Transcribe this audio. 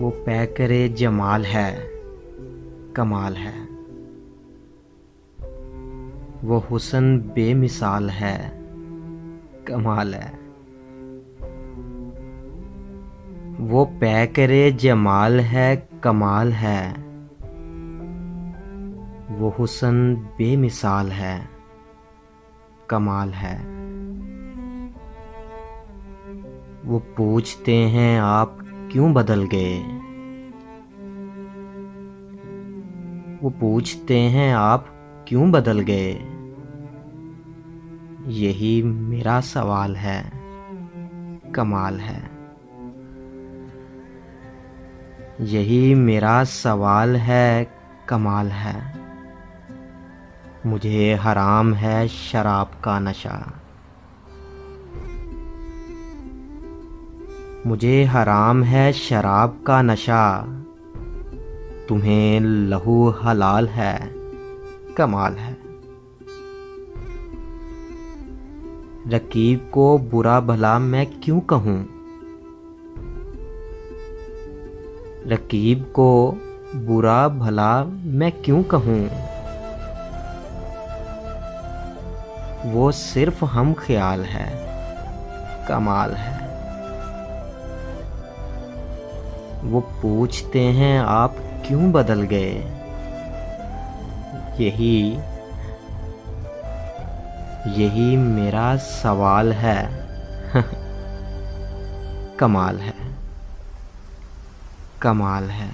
वो पैकरे जमाल है, कमाल है। वो हुस्न बेमिसाल है, कमाल है। वो पैकरे जमाल है, कमाल है। वो हुस्न बेमिसाल है, कमाल है। वो पूछते हैं आप क्यों बदल गए। वो पूछते हैं आप क्यों बदल गए। यही मेरा सवाल है, कमाल है। यही मेरा सवाल है, कमाल है। मुझे हराम है शराब का नशा। मुझे हराम है शराब का नशा। तुम्हें लहू हलाल है, कमाल है। रकीब को बुरा भला मैं क्यों कहूँ। रकीब को बुरा भला मैं क्यों कहूँ। वो सिर्फ हम ख्याल है, कमाल है। वो पूछते हैं आप क्यों बदल गए। यही मेरा सवाल है, कमाल है, कमाल है।